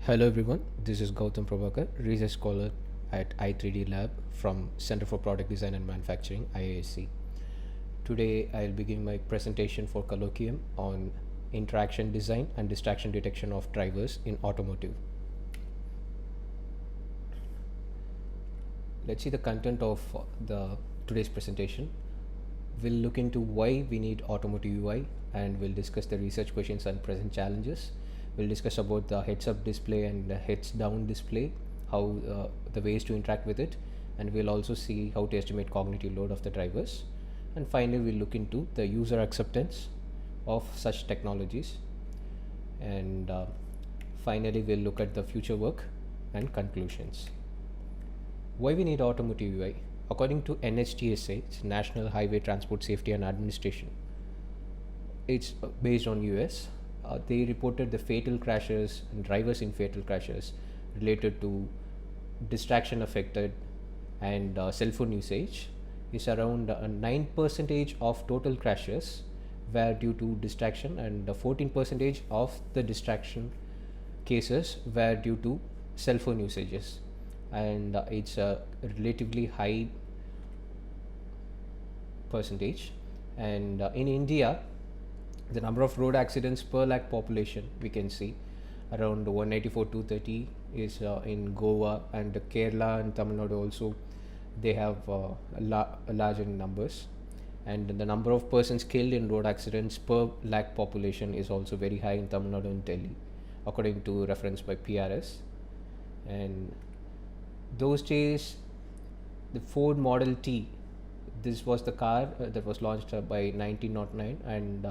Hello everyone, this is Gautam Prabhakar, research scholar at i3D Lab from Center for Product Design and Manufacturing, IISc. Today I'll be giving my presentation for colloquium on interaction design and distraction detection of drivers in automotive. Let's see the content of the today's presentation. We'll look into why we need automotive UI, and we'll discuss the research questions and present challenges. We'll discuss about the heads-up display and the heads-down display, how the ways to interact with it, and we'll also see how to estimate cognitive load of the drivers. And finally, we'll look into the user acceptance of such technologies. And finally, we'll look at the future work and conclusions. Why we need automotive UI? According to NHTSA, it's National Highway Transport Safety and Administration. It's based on US. They reported the fatal crashes and drivers in fatal crashes related to distraction affected and cell phone usage is around 9% of total crashes were due to distraction, and 14% of the distraction cases were due to cell phone usages, and it's a relatively high percentage. And in India, the number of road accidents per lakh population, we can see around 194 230 is in Goa, and Kerala and Tamil Nadu also they have larger numbers, and the number of persons killed in road accidents per lakh population is also very high in Tamil Nadu and Delhi, according to reference by PRS. And those days, the Ford Model T, this was the car that was launched by 1909, and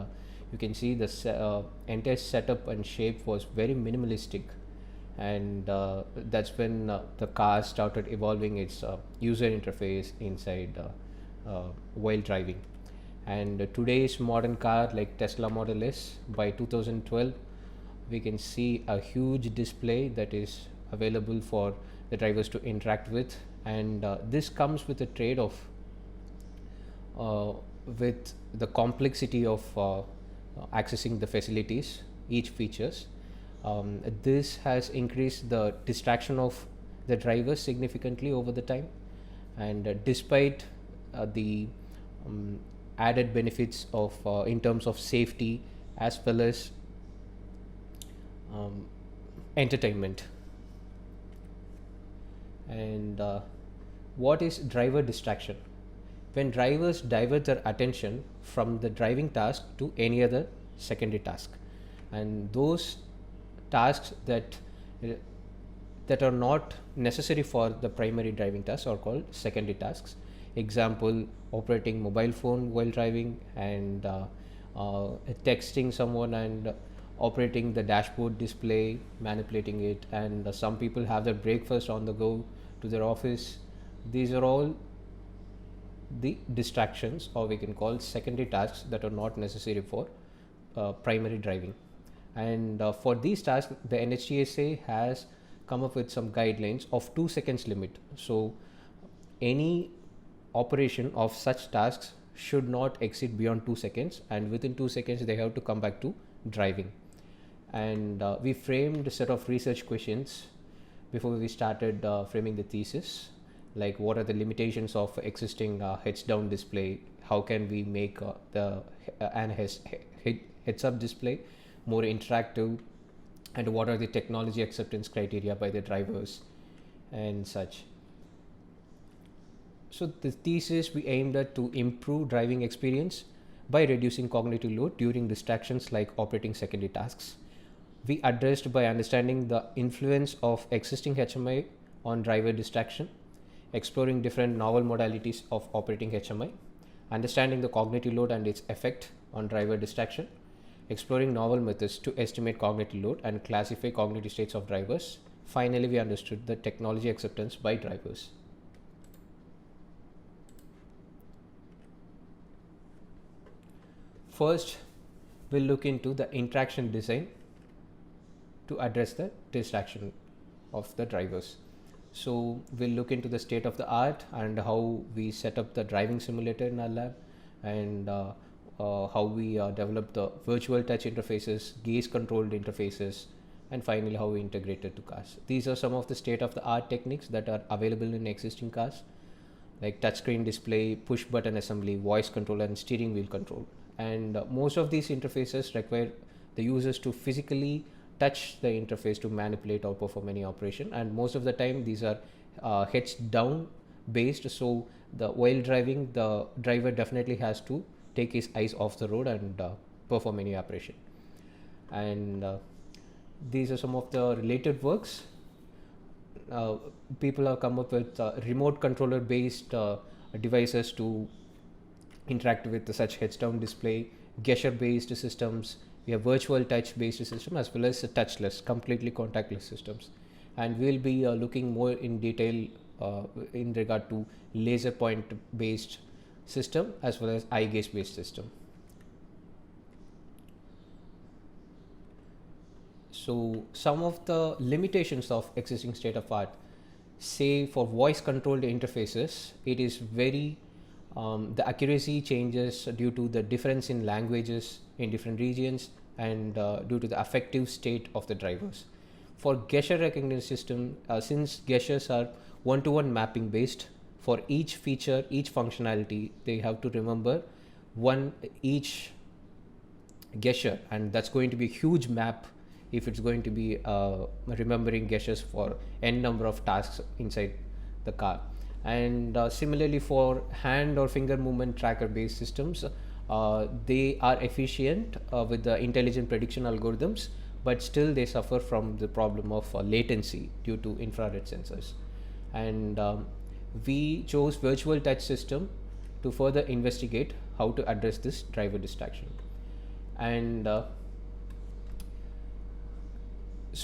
you can see the entire setup and shape was very minimalistic, and that's when the car started evolving its user interface inside while driving. And today's modern car like Tesla Model S, by 2012 we can see a huge display that is available for the drivers to interact with, and this comes with a trade-off with the complexity of accessing the facilities, each features. This has increased the distraction of the drivers significantly over the time, and despite the added benefits of in terms of safety as well as entertainment. And what is driver distraction? When drivers divert their attention from the driving task to any other secondary task, and those tasks that are not necessary for the primary driving tasks are called secondary tasks. Example, operating mobile phone while driving, and texting someone, and operating the dashboard display, manipulating it, and some people have their breakfast on the go to their office. These are all the distractions, or we can call secondary tasks, that are not necessary for primary driving. And for these tasks, the NHTSA has come up with some guidelines of 2 seconds limit. So any operation of such tasks should not exceed beyond 2 seconds, and within 2 seconds they have to come back to driving. And we framed a set of research questions before we started framing the thesis, like what are the limitations of existing heads down display, how can we make the heads up display more interactive, and what are the technology acceptance criteria by the drivers and such. So the thesis, we aimed at to improve driving experience by reducing cognitive load during distractions like operating secondary tasks. We addressed by understanding the influence of existing HMI on driver distraction, exploring different novel modalities of operating HMI, understanding the cognitive load and its effect on driver distraction, exploring novel methods to estimate cognitive load and classify cognitive states of drivers. Finally, we understood the technology acceptance by drivers. First, we'll look into the interaction design to address the distraction of the drivers. So we'll look into the state of the art and how we set up the driving simulator in our lab, and how we develop the virtual touch interfaces, gaze controlled interfaces, and finally how we integrate it to cars. These are some of the state of the art techniques that are available in existing cars, like touchscreen display, push button assembly, voice control, and steering wheel control. And most of these interfaces require the users to physically touch the interface to manipulate or perform any operation. And most of the time, these are heads down based. So while driving, the driver definitely has to take his eyes off the road and perform any operation. And these are some of the related works. People have come up with remote controller based devices to interact with such heads down display, gesture based systems. We have virtual touch based system as well as touchless, completely contactless systems. And we'll be looking more in detail in regard to laser point based system as well as eye gaze based system. So some of the limitations of existing state of art, say for voice controlled interfaces, it is very the accuracy changes due to the difference in languages in different regions and due to the affective state of the drivers. For gesture recognition system, since gestures are one-to-one mapping based, for each feature, each functionality, they have to remember each gesture, and that's going to be a huge map if it's going to be remembering gestures for n number of tasks inside the car. And similarly for hand or finger movement tracker based systems, they are efficient with the intelligent prediction algorithms, but still they suffer from the problem of latency due to infrared sensors. And we chose virtual touch system to further investigate how to address this driver distraction. And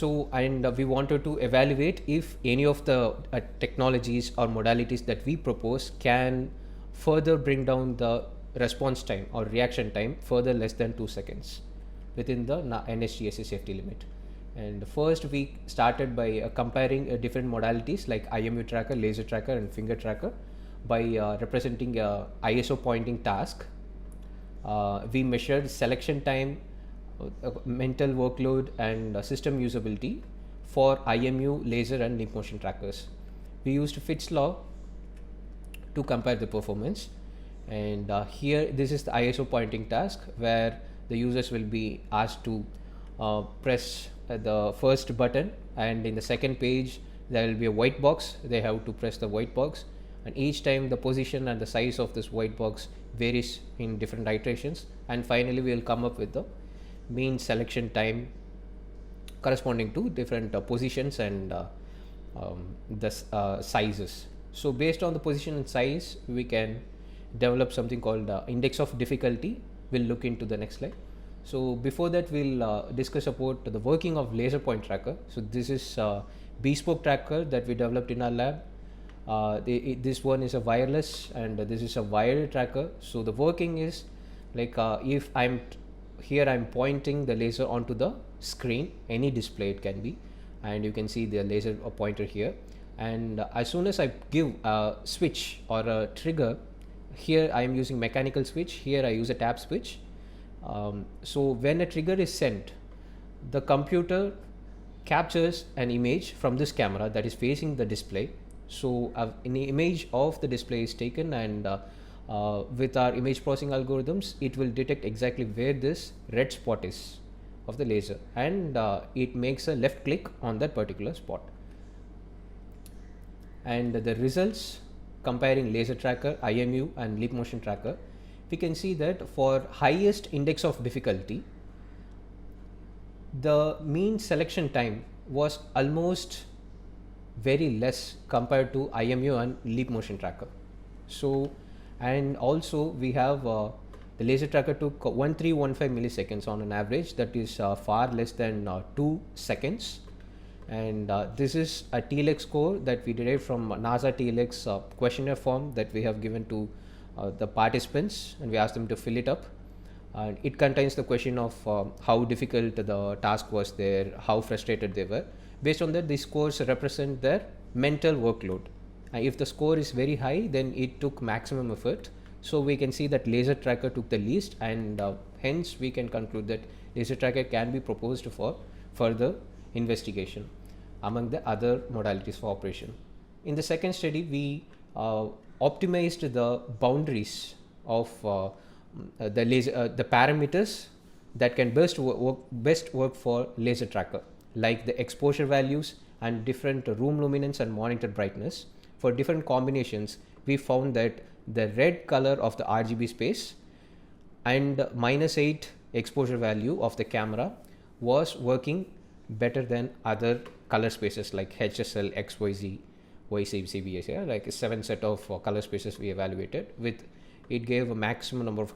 we wanted to evaluate if any of the technologies or modalities that we propose can further bring down the response time or reaction time further less than 2 seconds within the NHTSA safety limit. And first we started by comparing different modalities like IMU tracker, laser tracker, and finger tracker by representing a ISO pointing task. We measured selection time, mental workload, and system usability for IMU, laser, and leap motion trackers. We used Fitts law to compare the performance. And here this is the ISO pointing task where the users will be asked to press the first button, and in the second page there will be a white box. They have to press the white box, and each time the position and the size of this white box varies in different iterations. And finally we will come up with the mean selection time corresponding to different positions and the sizes. So based on the position and size, we can develop something called index of difficulty. We'll look into the next slide. So before that, we'll discuss about the working of laser point tracker. So this is a bespoke tracker that we developed in our lab. This one is a wireless and this is a wired tracker. So the working is like if I'm pointing the laser onto the screen, any display it can be, and you can see the laser pointer here. And as soon as I give a switch or a trigger, here I am using mechanical switch, here I use a tap switch. So when a trigger is sent, the computer captures an image from this camera that is facing the display. So an image of the display is taken, and with our image processing algorithms, it will detect exactly where this red spot is of the laser, and it makes a left click on that particular spot. And the results comparing laser tracker, IMU, and leap motion tracker, we can see that for highest index of difficulty, the mean selection time was almost very less compared to IMU and leap motion tracker. So, and also we have the laser tracker took 1315 milliseconds on an average, that is far less than 2 seconds. And this is a TLX score that we derived from NASA TLX questionnaire form that we have given to the participants, and we asked them to fill it up. And it contains the question of how difficult the task was there, how frustrated they were. Based on that, these scores represent their mental workload. If the score is very high, then it took maximum effort. So we can see that laser tracker took the least, and hence we can conclude that laser tracker can be proposed for further investigation among the other modalities for operation. In the second study, we optimized the boundaries of the parameters that can best work for laser tracker, like the exposure values and different room luminance and monitor brightness. For different combinations, we found that the red color of the RGB space and -8 exposure value of the camera was working better than other color spaces like HSL, XYZ, YCBS, yeah, like 7 set of color spaces we evaluated. With it gave a maximum number of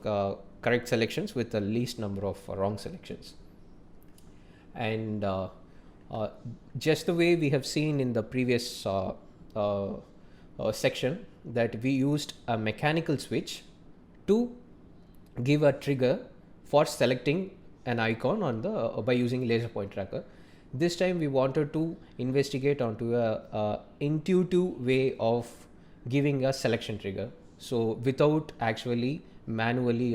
correct selections with the least number of wrong selections. And just the way we have seen in the previous section, that we used a mechanical switch to give a trigger for selecting an icon on the by using laser point tracker. This time we wanted to investigate onto a intuitive way of giving a selection trigger, so without actually manually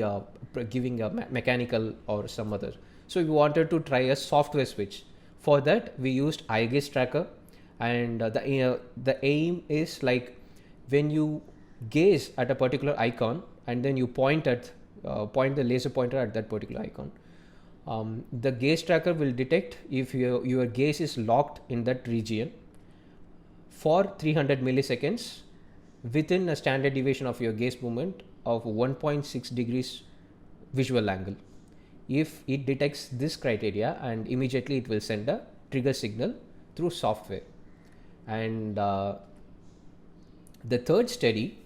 giving a mechanical or some other. So we wanted to try a software switch. For that we used eye gaze tracker, and the aim is like when you gaze at a particular icon and then you point the laser pointer at that particular icon, the gaze tracker will detect if your gaze is locked in that region for 300 milliseconds within a standard deviation of your gaze movement of 1.6 degrees visual angle. If it detects this criteria, and immediately it will send a trigger signal through software. And the third study,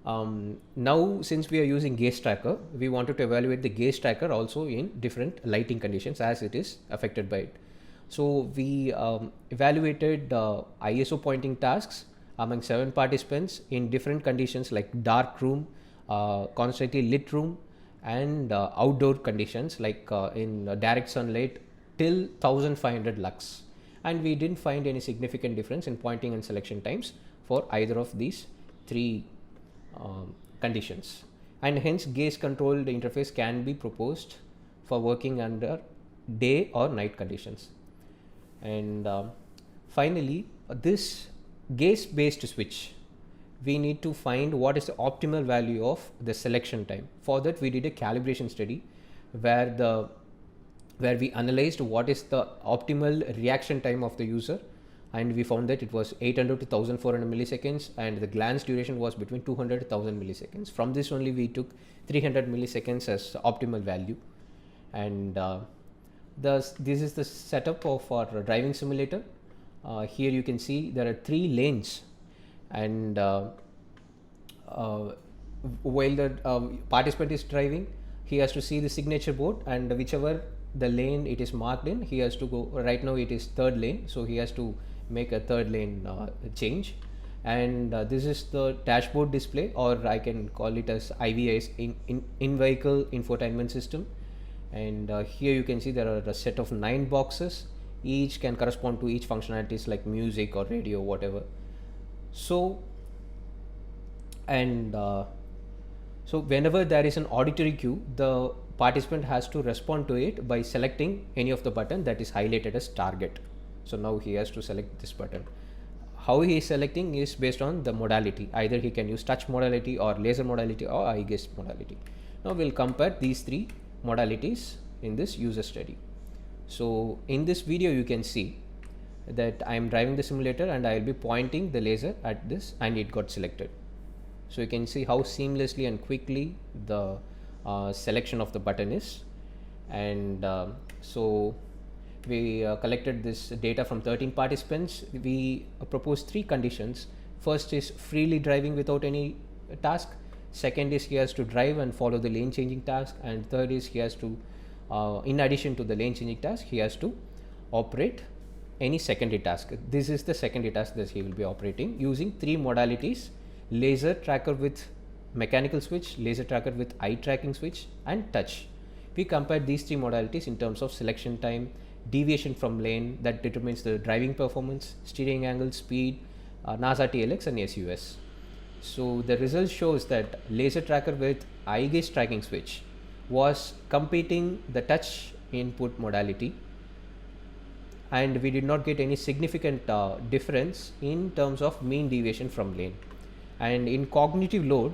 now since we are using gaze tracker, we wanted to evaluate the gaze tracker also in different lighting conditions as it is affected by it. So we evaluated ISO pointing tasks among 7 participants in different conditions like dark room, constantly lit room, and outdoor conditions like in direct sunlight till 1500 lux. And we didn't find any significant difference in pointing and selection times for either of these 3 conditions, and hence gaze controlled interface can be proposed for working under day or night conditions. And finally, this gaze based switch, we need to find what is the optimal value of the selection time. For that we did a calibration study where we analyzed what is the optimal reaction time of the user, and we found that it was 800 to 1400 milliseconds, and the glance duration was between 200 to 1000 milliseconds. From this only we took 300 milliseconds as optimal value. And this is the setup of our driving simulator. Here you can see there are 3 lanes, and while the participant is driving, he has to see the signature board, and whichever the lane it is marked in, he has to go. Right now it is 3rd lane, so he has to make a 3rd lane change. And this is the dashboard display, or I can call it as IVIS, in vehicle infotainment system. And here you can see there are a set of 9 boxes, each can correspond to each functionalities like music or radio, whatever. So so whenever there is an auditory cue, the participant has to respond to it by selecting any of the button that is highlighted as target. So now he has to select this button. How he is selecting is based on the modality. Either he can use touch modality or laser modality or eye gaze modality. Now we'll compare these 3 modalities in this user study. So in this video you can see that I am driving the simulator and I will be pointing the laser at this, and it got selected. So you can see how seamlessly and quickly the selection of the button is. And so we collected this data from 13 participants. We proposed 3 conditions. First is freely driving without any task. Second is he has to drive and follow the lane changing task. And third is he has to, in addition to the lane changing task, he has to operate any secondary task. This is the secondary task that he will be operating using 3 modalities: laser tracker with mechanical switch, laser tracker with eye tracking switch, and touch. We compared these 3 modalities in terms of selection time, deviation from lane that determines the driving performance, steering angle, speed, NASA TLX and SUS. So the result shows that laser tracker with eye gaze tracking switch was competing the touch input modality and we did not get any significant difference in terms of mean deviation from lane. And in cognitive load,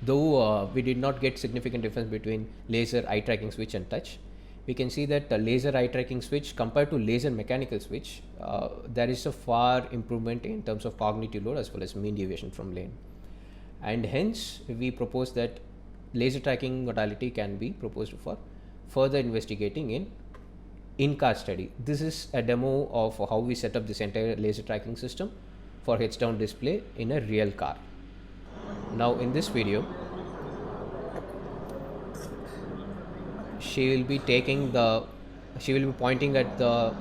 though we did not get significant difference between laser, eye tracking switch and touch, we can see that the laser eye tracking switch compared to laser mechanical switch, there is a far improvement in terms of cognitive load as well as mean deviation from lane. And hence we propose that laser tracking modality can be proposed for further investigating in in-car study. This is a demo of how we set up this entire laser tracking system for heads-down display in a real car. Now in this video, she will be pointing at the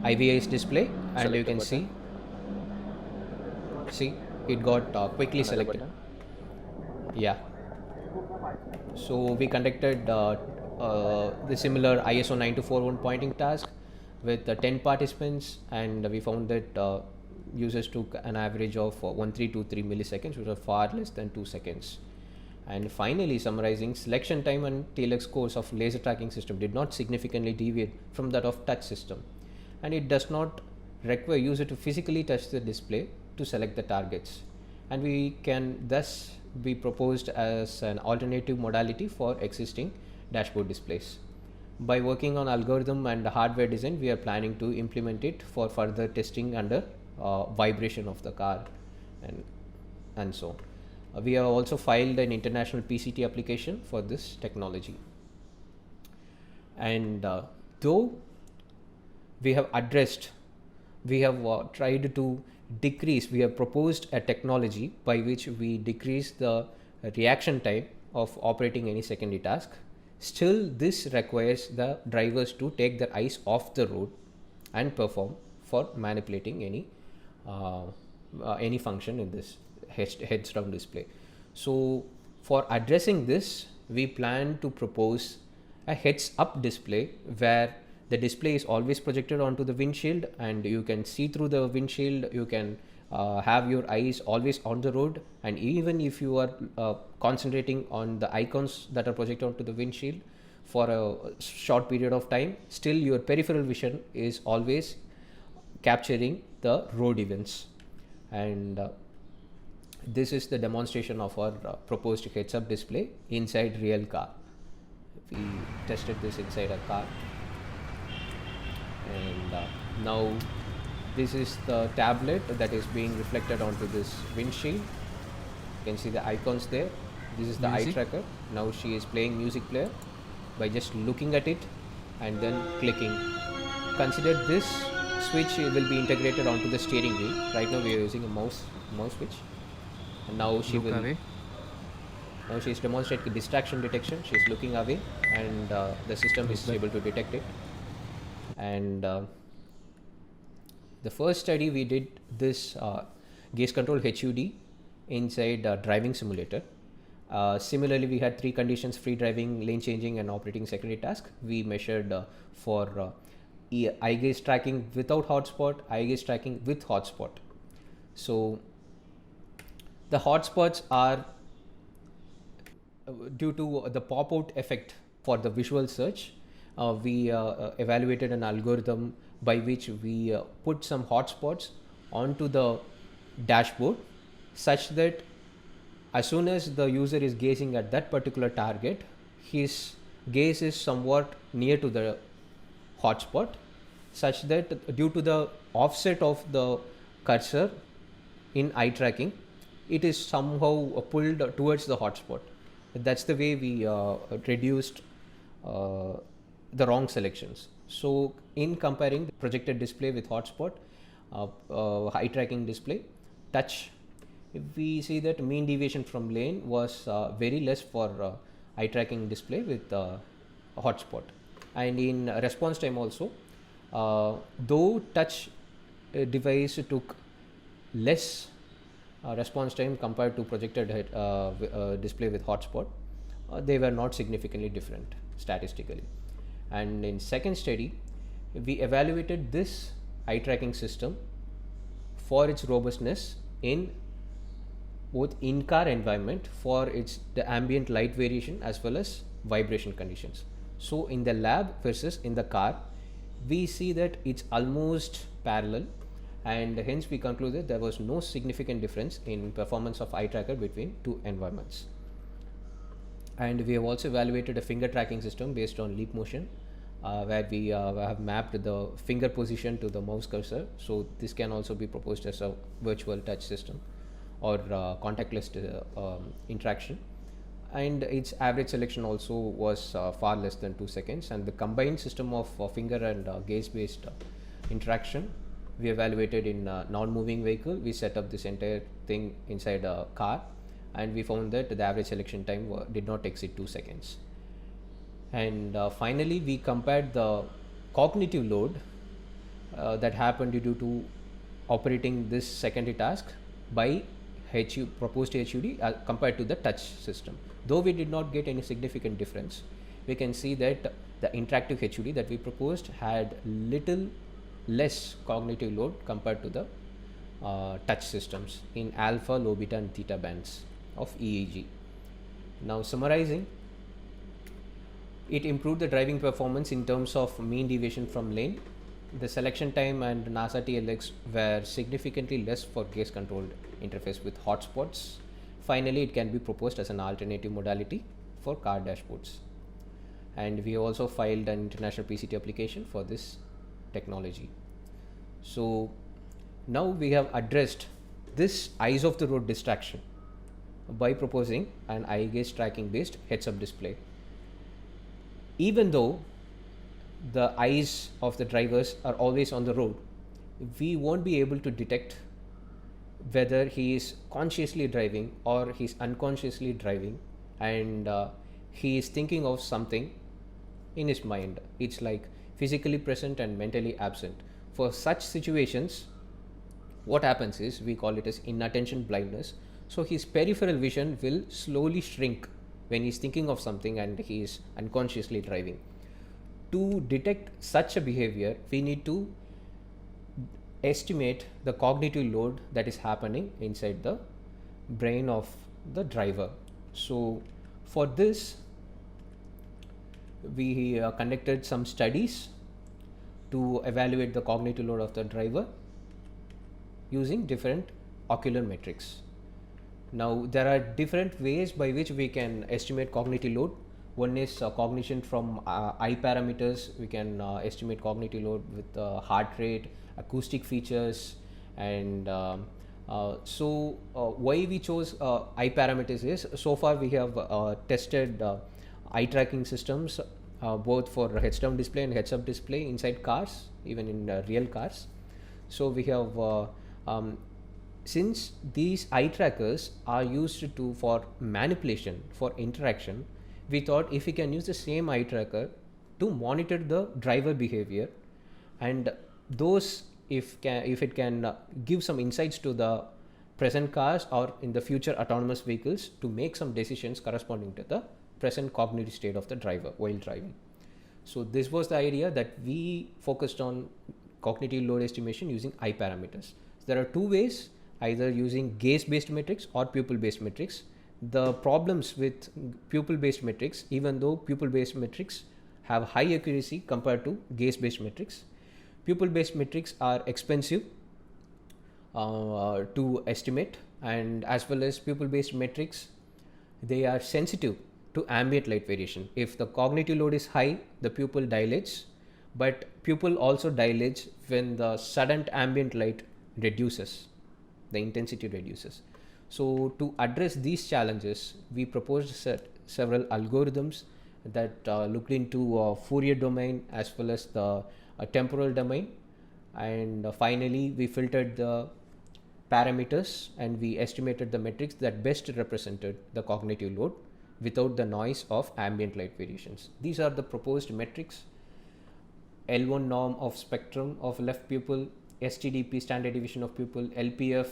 IVI's display, and you can see it got quickly selected. Yeah. So we conducted the similar ISO 9241 pointing task with 10 participants, and we found that users took an average of 1323 milliseconds, which was far less than 2 seconds. And finally, summarizing, selection time and TLX scores of laser tracking system did not significantly deviate from that of touch system, and it does not require user to physically touch the display to select the targets, and we can thus be proposed as an alternative modality for existing dashboard displays. By working on algorithm and hardware design, we are planning to implement it for further testing under vibration of the car and so. We have also filed an international PCT application for this technology. And though we have tried to decrease, we have proposed a technology by which we decrease the reaction time of operating any secondary task. Still, this requires the drivers to take their eyes off the road and perform for manipulating any function in this heads down display. So for addressing this, we plan to propose a heads up display where the display is always projected onto the windshield, and you can see through the windshield. You can have your eyes always on the road, and even if you are concentrating on the icons that are projected onto the windshield for a short period of time, still your peripheral vision is always capturing the road events. And this is the demonstration of our proposed heads-up display inside real car. We tested this inside a car, and now this is the tablet that is being reflected onto this windshield. You can see the icons there. This is the eye tracker. Now she is playing music player by just looking at it and then clicking. Consider this switch will be integrated onto the steering wheel. Right now we are using a mouse switch, and now she will away. Now she is demonstrating distraction detection. She is looking away, and the system is able to detect it. And the first study we did this gaze control HUD inside driving simulator. Similarly, we had 3 conditions: free driving, lane changing, and operating secondary task. We measured for eye gaze tracking without hotspot, eye gaze tracking with hotspot. So the hotspots are due to the pop-out effect for the visual search. We evaluated an algorithm by which we put some hotspots onto the dashboard, such that as soon as the user is gazing at that particular target, his gaze is somewhat near to the hotspot, such that due to the offset of the cursor in eye tracking, it is somehow pulled towards the hotspot. That's the way we reduced the wrong selections. So in comparing the projected display with hotspot, eye tracking display, touch, we see that mean deviation from lane was very less for eye tracking display with hotspot. And in response time also, though touch device took less response time compared to projected display with hotspot, they were not significantly different statistically. And in second study, we evaluated this eye tracking system for its robustness in both in-car environment for the ambient light variation as well as vibration conditions. So in the lab versus in the car, we see that it's almost parallel, and hence we concluded there was no significant difference in performance of eye tracker between two environments. And we have also evaluated a finger tracking system based on leap motion, where we have mapped the finger position to the mouse cursor. So this can also be proposed as a virtual touch system or contactless interaction. And its average selection also was far less than 2 seconds. And the combined system of finger and gaze based interaction we evaluated in non-moving vehicle. We set up this entire thing inside a car, and we found that the average selection time did not exceed 2 seconds. And finally, we compared the cognitive load that happened due to operating this secondary task by proposed HUD compared to the touch system. Though we did not get any significant difference, we can see that the interactive HUD that we proposed had little less cognitive load compared to the touch systems in alpha, low beta and theta bands of EEG. Now summarizing, it improved the driving performance in terms of mean deviation from lane. The selection time and NASA TLX were significantly less for gaze controlled interface with hotspots. Finally, it can be proposed as an alternative modality for car dashboards. And we also filed an international PCT application for this technology. So now we have addressed this eyes of the road distraction by proposing an eye gaze tracking based heads-up display. Even though the eyes of the drivers are always on the road, we won't be able to detect whether he is consciously driving or he's unconsciously driving, and he is thinking of something in his mind. It's like physically present and mentally absent. For such situations, what happens is we call it as inattention blindness. So his peripheral vision will slowly shrink when he's thinking of something and he is unconsciously driving. To detect such a behavior, we need to estimate the cognitive load that is happening inside the brain of the driver. So for this, we conducted some studies to evaluate the cognitive load of the driver using different ocular metrics. Now there are different ways by which we can estimate cognitive load. One is cognition from eye parameters. We can estimate cognitive load with heart rate, acoustic features, and why we chose eye parameters is, so far we have tested eye tracking systems both for heads down display and heads up display inside cars, even in real cars. So we have since these eye trackers are used for manipulation, for interaction, we thought if we can use the same eye tracker to monitor the driver behavior, and those if it can give some insights to the present cars or in the future autonomous vehicles to make some decisions corresponding to the present cognitive state of the driver while driving. So this was the idea, that we focused on cognitive load estimation using eye parameters. So there are two ways, either using gaze based metrics or pupil based metrics. The problems with pupil based metrics, even though pupil based metrics have high accuracy compared to gaze based metrics, pupil based metrics are expensive to estimate, and as well as pupil based metrics, they are sensitive to ambient light variation. If the cognitive load is high, the pupil dilates, but pupil also dilates when the sudden ambient light reduces, the intensity reduces. So to address these challenges, we proposed several algorithms that looked into Fourier domain as well as the temporal domain, and finally we filtered the parameters and we estimated the metrics that best represented the cognitive load without the noise of ambient light variations. These are the proposed metrics: L1 norm of spectrum of left pupil, STDP standard deviation of pupil, LPF,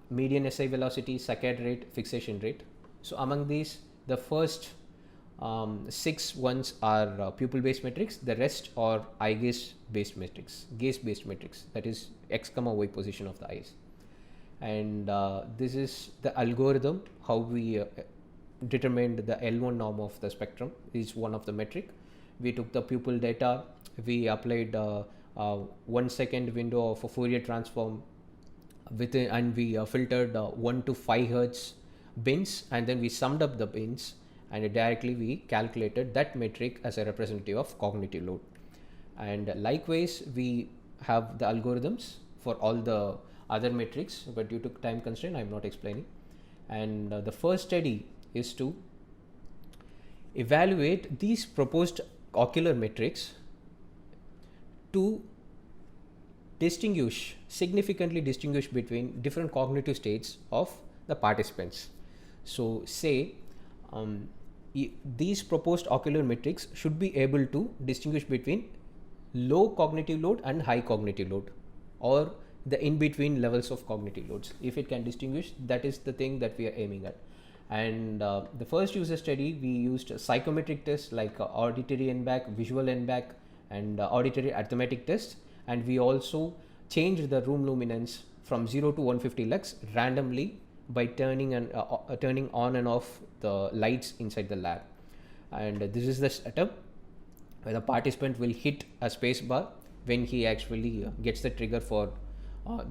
median SI velocity, saccade rate, fixation rate. So among these, the first 6 ones are pupil based metrics, the rest are eye gaze based metrics, gaze based metrics, that is x comma y position of the eyes. And this is the algorithm how we determined the L1 norm of the spectrum is one of the metric. we took the pupil data, we applied 1 second window of a Fourier transform within, and we filtered 1 to 5 hertz bins, and then we summed up the bins, and directly we calculated that metric as a representative of cognitive load. And likewise, we have the algorithms for all the other metrics, but due to time constraint I'm not explaining. And the first study is to evaluate these proposed ocular metrics to significantly distinguish between different cognitive states of the participants. So say these proposed ocular metrics should be able to distinguish between low cognitive load and high cognitive load, or the in-between levels of cognitive loads. If it can distinguish, that is the thing that we are aiming at. And the first user study, we used psychometric tests like auditory NBAC, visual NBAC, and auditory arithmetic tests. And we also changed the room luminance from 0 to 150 lux randomly by turning on and off the lights inside the lab. And this is the setup where the participant will hit a space bar when he actually gets the trigger for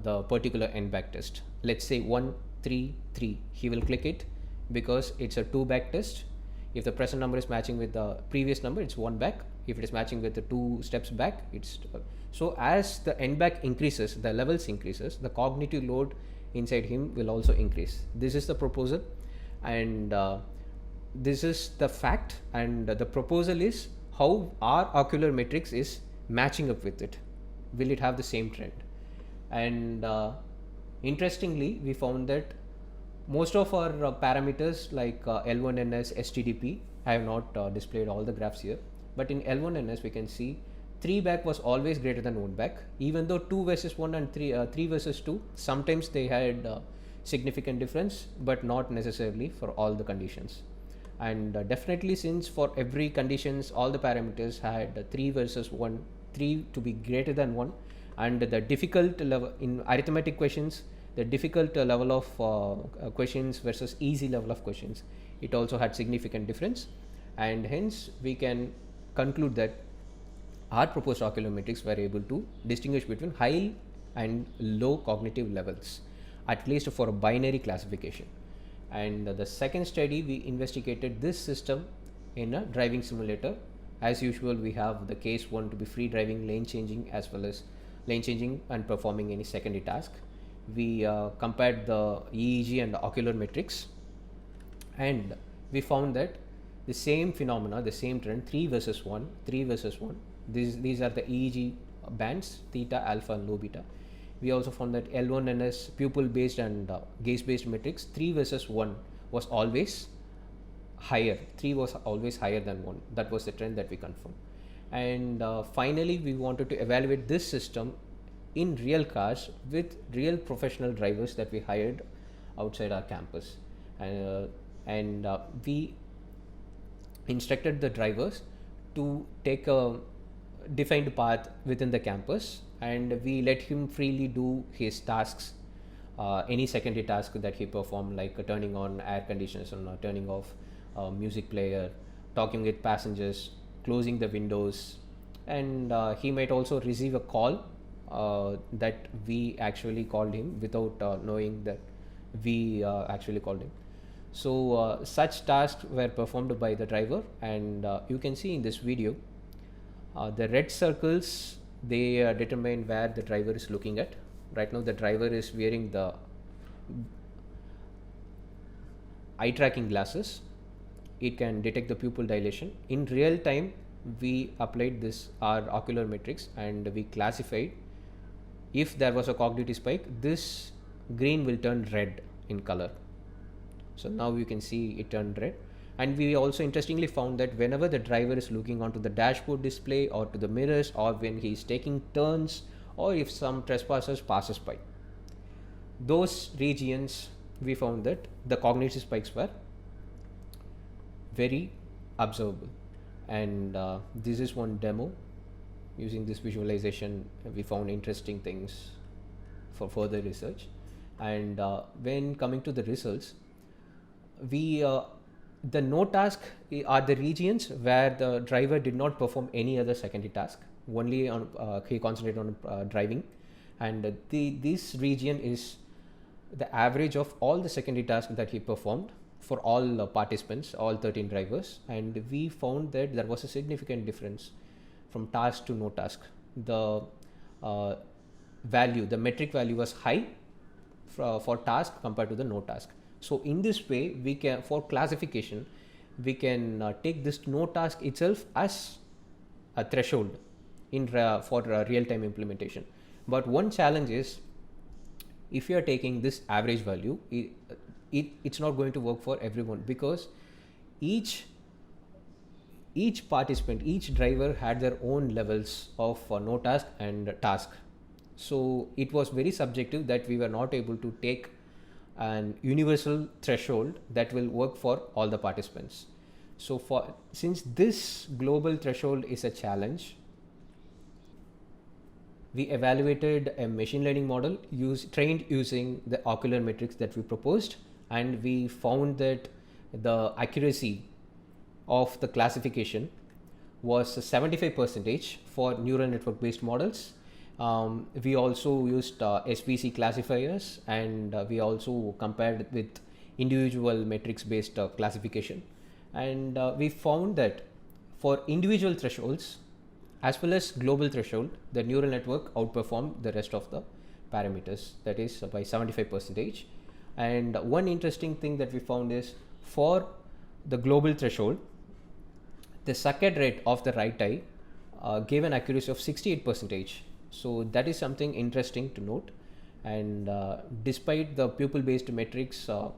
the particular NBAC test. Let's say 133, he will click it because it's a 2 back test. If the present number is matching with the previous number, it's 1 back. If it is matching with the 2 steps back, it's so as the NBAC increases, the levels increases, the cognitive load inside him will also increase. This is the proposal, and this is the fact, and the proposal is how our ocular metrics is matching up with it. Will it have the same trend? And interestingly, we found that most of our parameters like L1NS, STDP, I have not displayed all the graphs here, but in L1NS we can see 3 back was always greater than 1 back, even though 2 versus 1 and 3 versus 2, sometimes they had significant difference, but not necessarily for all the conditions. And definitely, since for every conditions all the parameters had 3 versus 1, 3 to be greater than 1, and the difficult level in arithmetic questions, the difficult level of questions versus easy level of questions, it also had significant difference, and hence we can conclude that our proposed ocular metrics were able to distinguish between high and low cognitive levels, at least for a binary classification. And the second study, we investigated this system in a driving simulator. As usual, we have the case 1 to be free driving, lane changing, as well as lane changing and performing any secondary task. We compared the EEG and the ocular metrics, and we found that the same phenomena, the same trend, 3 versus 1, 3 versus 1. These are the EEG bands, theta, alpha, and low beta. We also found that L1NS pupil based and gaze based metrics, 3 versus 1 was always higher. 3 was always higher than 1. That was the trend that we confirmed. And finally, we wanted to evaluate this system in real cars with real professional drivers that we hired outside our campus. And we instructed the drivers to take a defined path within the campus, and we let him freely do his tasks, any secondary task that he performed, like turning on air conditioners and turning off music player, talking with passengers, closing the windows, and he might also receive a call that we actually called him without knowing that we actually called him. So such tasks were performed by the driver, and you can see in this video the red circles, they determine where the driver is looking at. Right now the driver is wearing the eye tracking glasses. It can detect the pupil dilation. In real time, we applied this our ocular metrics, and we classified if there was a cognitive spike, this green will turn red in color. So now you can see it turned red. And we also interestingly found that whenever the driver is looking onto the dashboard display or to the mirrors, or when he is taking turns, or if some trespassers passes by, those regions we found that the cognitive spikes were very observable. And this is one demo. Using this visualization, we found interesting things for further research. And when coming to the results, we The no task are the regions where the driver did not perform any other secondary task, only on he concentrated on driving, and this region is the average of all the secondary tasks that he performed for all participants, all 13 drivers, and we found that there was a significant difference from task to no task. The uh, the metric value was high for task compared to the no task. So in this way, we can, for classification, we can take this no task itself as a threshold in for real-time implementation. But one challenge is, if you are taking this average value, it's not going to work for everyone, because each participant, each driver had their own levels of no task and task. So it was very subjective, that we were not able to take an universal threshold that will work for all the participants. So since this global threshold is a challenge, we evaluated a machine learning model trained using the ocular metrics that we proposed, and we found that the accuracy of the classification was 75% for neural network based models. We also used SPC classifiers, and we also compared with individual metrics based classification, and we found that for individual thresholds as well as global threshold, the neural network outperformed the rest of the parameters, that is by 75%. And one interesting thing that we found is, for the global threshold, the saccade rate of the right eye gave an accuracy of 68%. So that is something interesting to note. And despite the pupil based metrics, a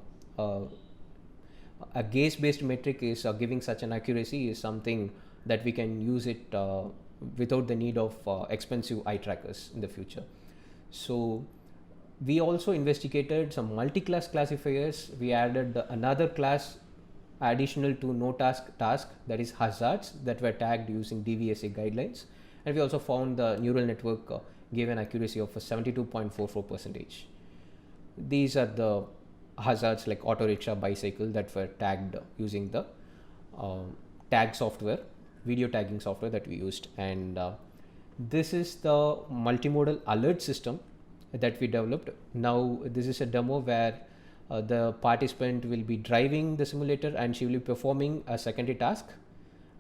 gaze based metric is giving such an accuracy is something that we can use it without the need of expensive eye trackers in the future. So we also investigated some multi-class classifiers. We added another class additional to no task, that is hazards, that were tagged using DVSA guidelines, and we also found the neural network gave an accuracy of 72.44%. These are the hazards like auto rickshaw, bicycle, that were tagged using the tag software, video tagging software that we used. And this is the multimodal alert system that we developed. Now this is a demo where the participant will be driving the simulator and she will be performing a secondary task,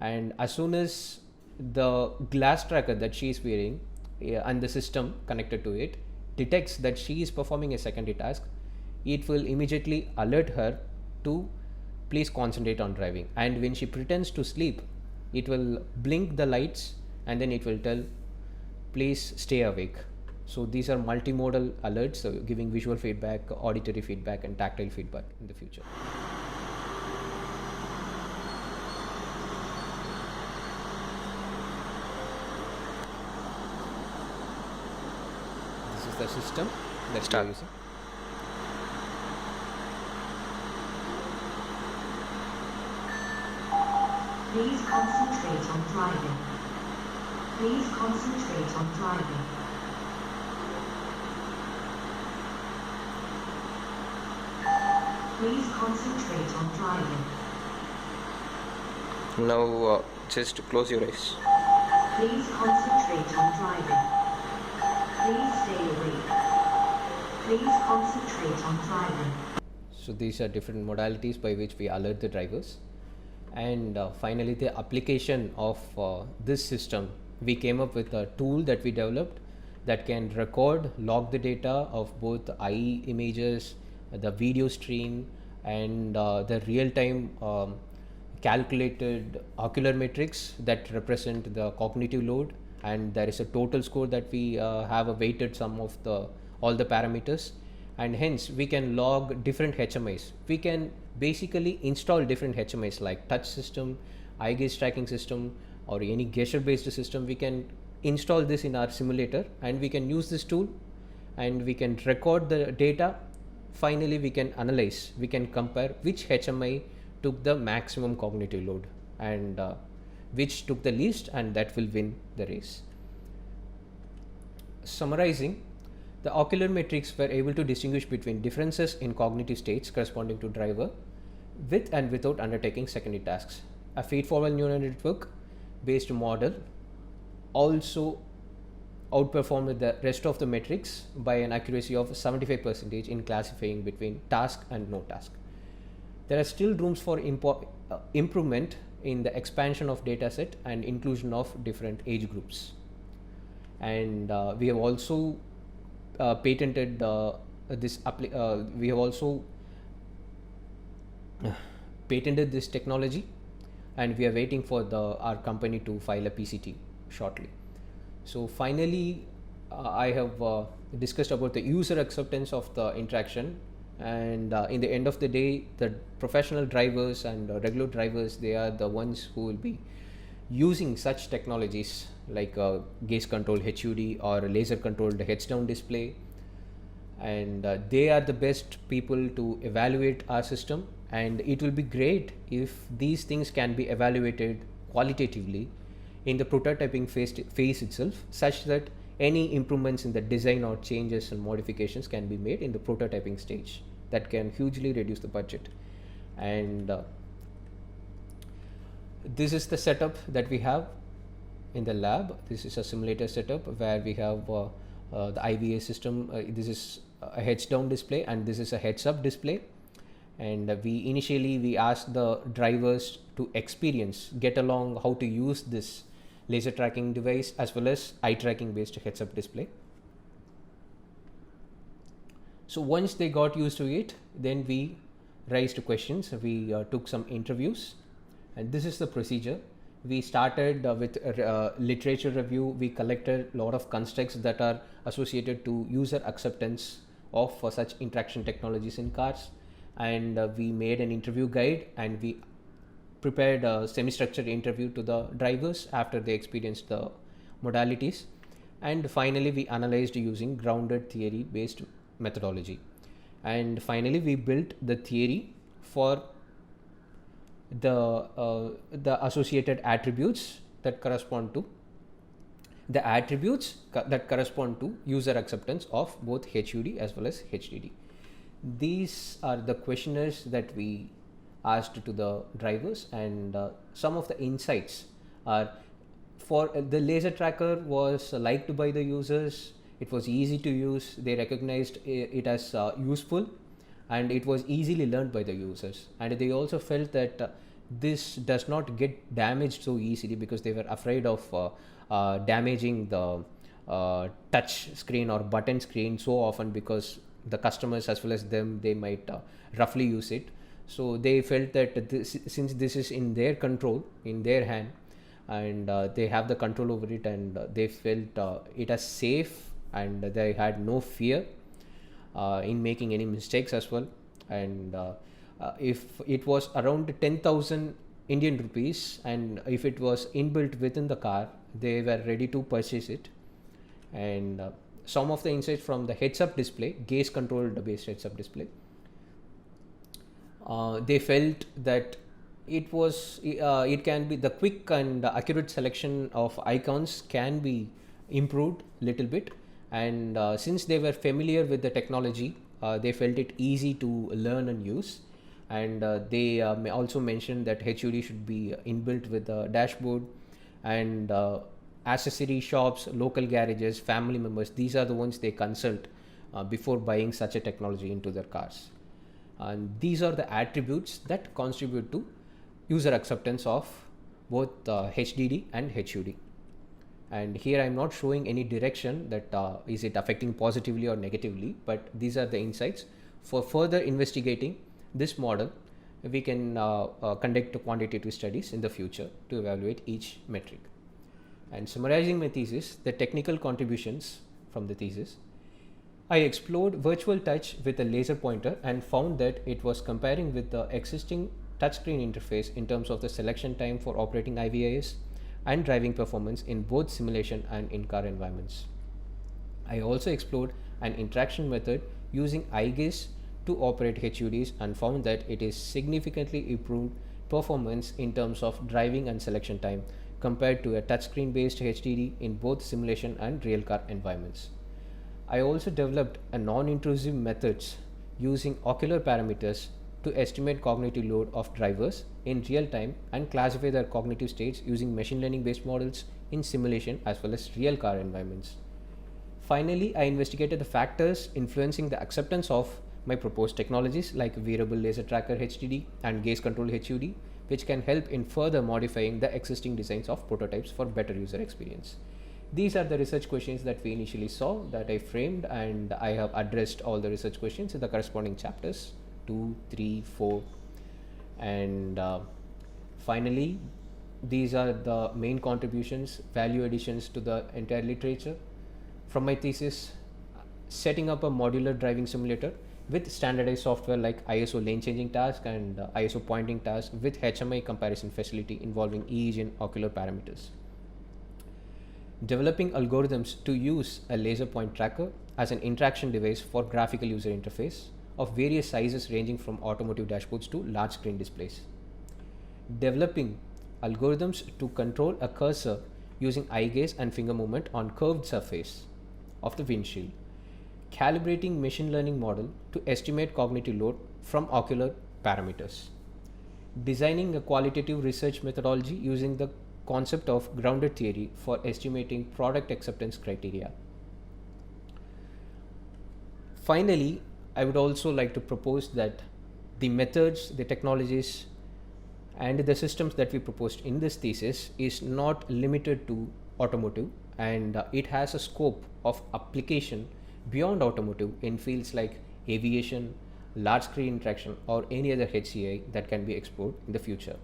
and as soon as the glass tracker that she is wearing and the system connected to it detects that she is performing a secondary task, it will immediately alert her to please concentrate on driving, and when she pretends to sleep, it will blink the lights and then it will tell please stay awake. So these are multimodal alerts, so giving visual feedback, auditory feedback, and tactile feedback in the future. This is the system that we are using. Please concentrate on driving. Please concentrate on driving. Please concentrate on driving. Now just close your eyes. Please concentrate on driving. Please stay awake. Please concentrate on driving. So these are different modalities by which we alert the drivers. And finally, the application of this system, we came up with a tool that we developed that can record, log the data of both eye images, the video stream, and the real-time calculated ocular metrics that represent the cognitive load. And there is a total score that we have a weighted sum of all the parameters, and hence we can log different HMIs. We can basically install different HMIs like touch system, eye gaze tracking system, or any gesture based system. We can install this in our simulator and we can use this tool and we can record the data. Finally, we can analyze, we can compare which HMI took the maximum cognitive load and which took the least, and that will win the race. Summarizing, the ocular metrics were able to distinguish between differences in cognitive states corresponding to driver, with and without undertaking secondary tasks. A feed-forward neural network based model also outperformed the rest of the metrics by an accuracy of 75% in classifying between task and no task. There are still rooms for improvement in the expansion of dataset and inclusion of different age groups. And we have also patented we have also patented this technology, and we are waiting for our company to file a PCT shortly. So finally, I have discussed about the user acceptance of the interaction, and in the end of the day, the professional drivers and regular drivers, they are the ones who will be using such technologies like gaze controlled HUD or laser controlled heads down display, and they are the best people to evaluate our system. And it will be great if these things can be evaluated qualitatively in the prototyping phase itself, such that any improvements in the design or changes and modifications can be made in the prototyping stage. That can hugely reduce the budget. And this is the setup that we have in the lab. This is a simulator setup where we have the IVA system. This is a heads down display, and this is a heads up display. And we initially asked the drivers to get along how to use this laser tracking device as well as eye tracking based heads up display. So once they got used to it, then we raised questions. We took some interviews, and this is the procedure. We started with literature review. We collected a lot of constructs that are associated to user acceptance of such interaction technologies in cars, and we made an interview guide, and we prepared a semi-structured interview to the drivers after they experienced the modalities. And finally, we analyzed using grounded theory based methodology. And finally, we built the theory for the associated attributes that correspond to user acceptance of both HUD as well as HDD. These are the questionnaires that we asked to the drivers, and some of the insights are: for the laser tracker was liked by the users, it was easy to use, they recognized it as useful, and it was easily learned by the users. And they also felt that this does not get damaged so easily, because they were afraid of damaging the touch screen or button screen so often, because the customers as well as them, they might roughly use it. So they felt that since this is in their control, in their hand, and they have the control over it, and they felt it as safe, and they had no fear in making any mistakes as well. And if it was around 10,000 Indian rupees, and if it was inbuilt within the car, they were ready to purchase it. And some of the insights from the heads up display, gaze controlled based heads up display, they felt that it can be, the quick and accurate selection of icons can be improved little bit. And since they were familiar with the technology, they felt it easy to learn and use. And they also mentioned that HUD should be inbuilt with the dashboard, and accessory shops, local garages, family members, these are the ones they consult before buying such a technology into their cars. And these are the attributes that contribute to user acceptance of both HDD and HUD. And here I am not showing any direction that is it affecting positively or negatively, but these are the insights. For further investigating this model, we can conduct quantitative studies in the future to evaluate each metric. And summarizing my thesis, the technical contributions from the thesis: I explored virtual touch with a laser pointer and found that it was comparing with the existing touchscreen interface in terms of the selection time for operating IVIS and driving performance in both simulation and in-car environments. I also explored an interaction method using eye gaze to operate HUDs and found that it is significantly improved performance in terms of driving and selection time compared to a touchscreen based HDD in both simulation and real car environments. I also developed a non-intrusive methods using ocular parameters to estimate cognitive load of drivers in real time and classify their cognitive states using machine learning based models in simulation as well as real car environments. Finally, I investigated the factors influencing the acceptance of my proposed technologies like wearable laser tracker HDD and gaze control HUD, which can help in further modifying the existing designs of prototypes for better user experience. These are the research questions that we initially saw that I framed, and I have addressed all the research questions in the corresponding chapters 2, 3, 4, and finally, these are the main contributions, value additions to the entire literature. From my thesis, setting up a modular driving simulator with standardized software like ISO lane changing task and ISO pointing task with HMI comparison facility involving EEG and ocular parameters. Developing algorithms to use a laser point tracker as an interaction device for graphical user interface of various sizes ranging from automotive dashboards to large screen displays. Developing algorithms to control a cursor using eye gaze and finger movement on curved surface of the windshield. Calibrating machine learning model to estimate cognitive load from ocular parameters. Designing a qualitative research methodology using the concept of grounded theory for estimating product acceptance criteria. Finally, I would also like to propose that the methods, the technologies, and the systems that we proposed in this thesis is not limited to automotive, and it has a scope of application beyond automotive in fields like aviation, large screen interaction, or any other HCI that can be explored in the future.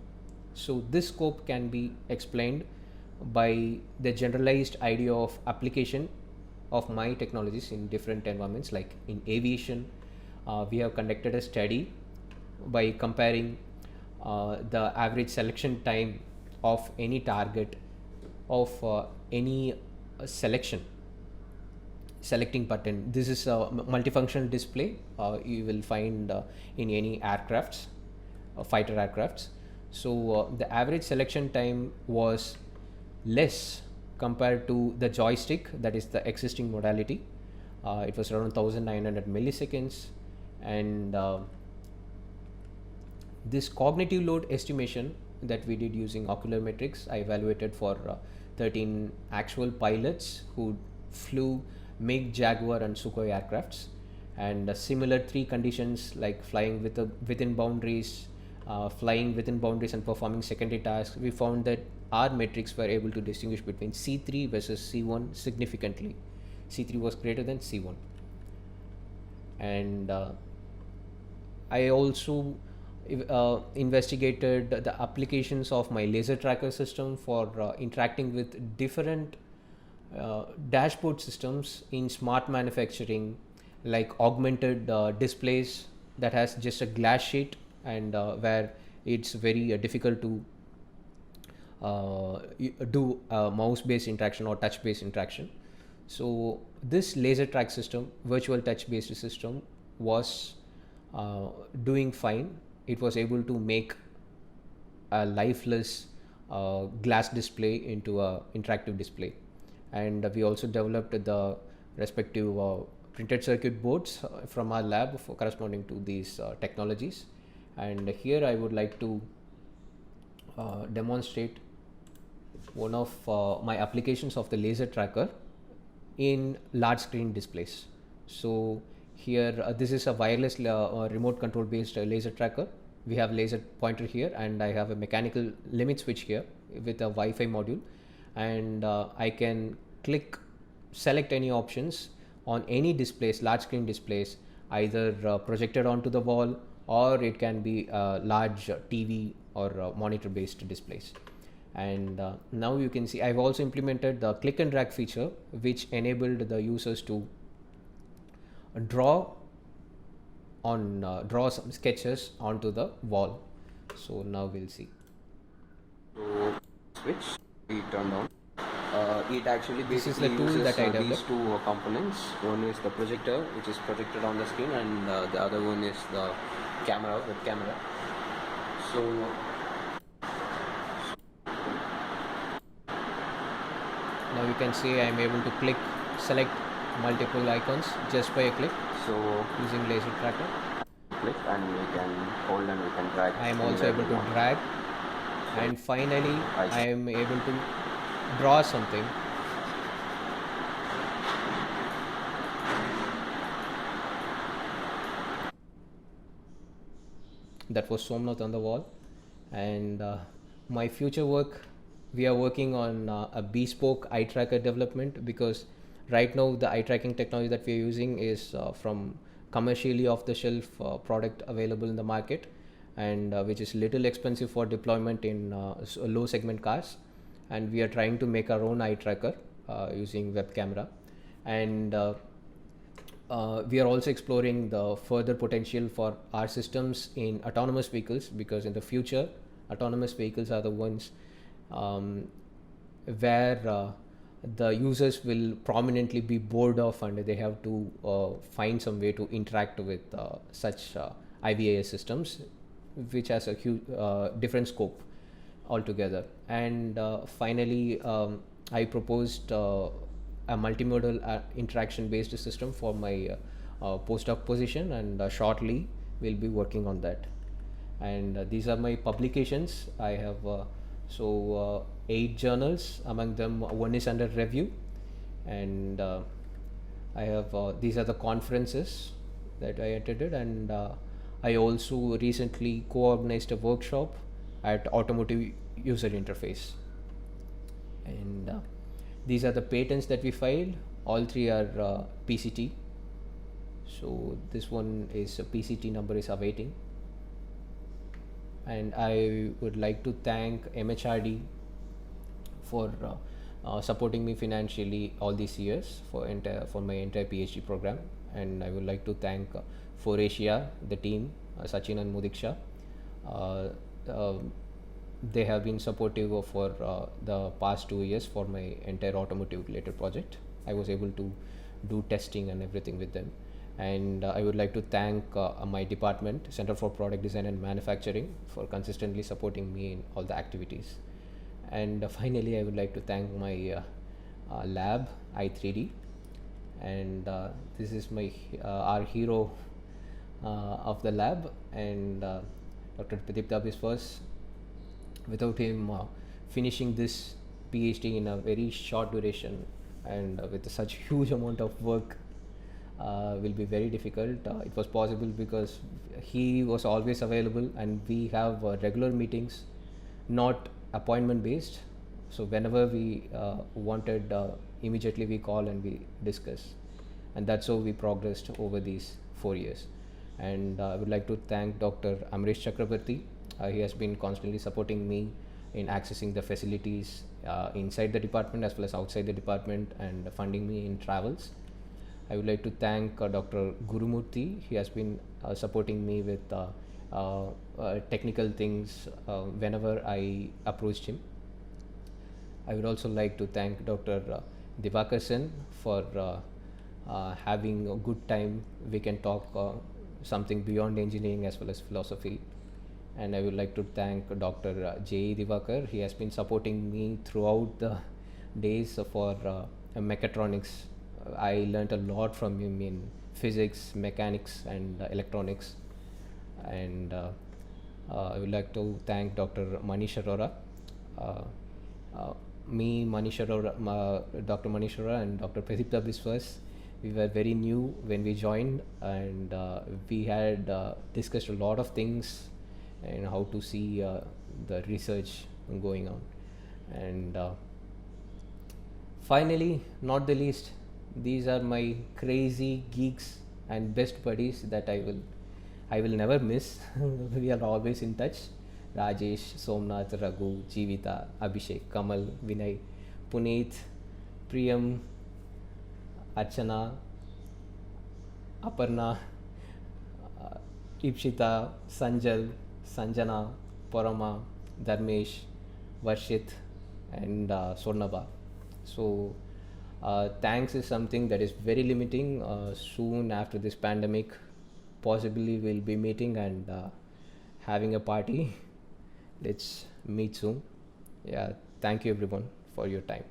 So this scope can be explained by the generalized idea of application of my technologies in different environments. Like in aviation, we have conducted a study by comparing the average selection time of any target of any selecting button. This is a multifunctional display you will find in any aircrafts, fighter aircrafts. So the average selection time was less compared to the joystick, that is the existing modality. It was around 1900 milliseconds, and this cognitive load estimation that we did using ocular metrics, I evaluated for 13 actual pilots who flew MiG, Jaguar and Sukhoi aircrafts, and similar 3 conditions like flying within boundaries, flying within boundaries and performing secondary tasks. We found that our metrics were able to distinguish between C3 versus C1 significantly. C3 was greater than C1. And I also investigated the applications of my laser tracker system for interacting with different dashboard systems in smart manufacturing, like augmented displays that has just a glass sheet, and where it's very difficult to do mouse based interaction or touch based interaction. So this laser track system, virtual touch based system, was doing fine. It was able to make a lifeless glass display into a interactive display, and we also developed the respective printed circuit boards from our lab for corresponding to these technologies. And here I would like to demonstrate one of my applications of the laser tracker in large screen displays. So here this is a wireless remote control based laser tracker. We have laser pointer here, and I have a mechanical limit switch here with a Wi-Fi module, and I can select any options on any displays, large screen displays, either projected onto the wall, or it can be large TV or monitor based displays. And now you can see I've also implemented the click and drag feature, which enabled the users to draw some sketches onto the wall. So now we'll see. So switch we turned on. It actually This is basically the tool uses that I these developed. 2 components. One is the projector, which is projected on the screen, and the other one is the camera, web camera. So Now you can see I'm able to select multiple icons just by a click so using laser tracker. click and we can hold and we can drag. I am also anywhere able we to want. drag, and finally I am able to draw something. That was Somnath on the wall. And my future work, we are working on a bespoke eye tracker development, because right now the eye tracking technology that we are using is from commercially off the shelf product available in the market, and which is little expensive for deployment in low segment cars. And we are trying to make our own eye tracker using web camera. And we are also exploring the further potential for our systems in autonomous vehicles, because in the future autonomous vehicles are the ones where the users will prominently be bored of, and they have to find some way to interact with such IVAS systems, which has a huge different scope altogether. And finally, I proposed a multimodal interaction based system for my postdoc position, and shortly we'll be working on that. And these are my publications. I have 8 journals. Among them, one is under review, and I have these are the conferences that I attended. And I also recently co-organized a workshop at Automotive User Interface. And these are the patents that we filed. All 3 are PCT. So this one is a PCT number is awaiting. And I would like to thank MHRD for supporting me financially all these years for my entire PhD program. And I would like to thank For Asia, the team, Sachin and Mudiksha. They have been supportive for the past 2 years for my entire automotive related project. I was able to do testing and everything with them. And I would like to thank my department, Center for Product Design and Manufacturing, for consistently supporting me in all the activities. And finally, I would like to thank my lab, i3D. And this is my our hero of the lab, and Dr. Pradeep Dabiswas. Without him finishing this PhD in a very short duration, and with such huge amount of work, will be very difficult. It was possible because he was always available, and we have regular meetings, not appointment based. So whenever we wanted, immediately we call and we discuss, and that's how we progressed over these 4 years. And I would like to thank Dr. Amrish Chakrabarti. He has been constantly supporting me in accessing the facilities inside the department as well as outside the department, and funding me in travels. I would like to thank Dr. Gurumurthy. He has been supporting me with technical things whenever I approached him. I would also like to thank Dr. Divakar Sen for having a good time. We can talk something beyond engineering as well as philosophy. And I would like to thank Dr. J. Divakar. He has been supporting me throughout the days for mechatronics. I learned a lot from him in physics, mechanics, and electronics. And I would like to thank Dr. Manish Arora. Manish Arora, Dr. Manish Arora, and Dr. Pradeep Biswas, we were very new when we joined, and we had discussed a lot of things and how to see the research going on. And finally, not the least, these are my crazy geeks and best buddies that I will never miss. We are always in touch. Rajesh, Somnath, Raghu, Jeevita, Abhishek, Kamal, Vinay, Puneet, Priyam, Archana, Aparna, Ipshita, Sanjal, Sanjana, Parama, Dharmesh, Varshit, and Swarnabha. So thanks is something that is very limiting. Soon after this pandemic, possibly we'll be meeting and having a party. Let's meet soon. Yeah, thank you everyone for your time.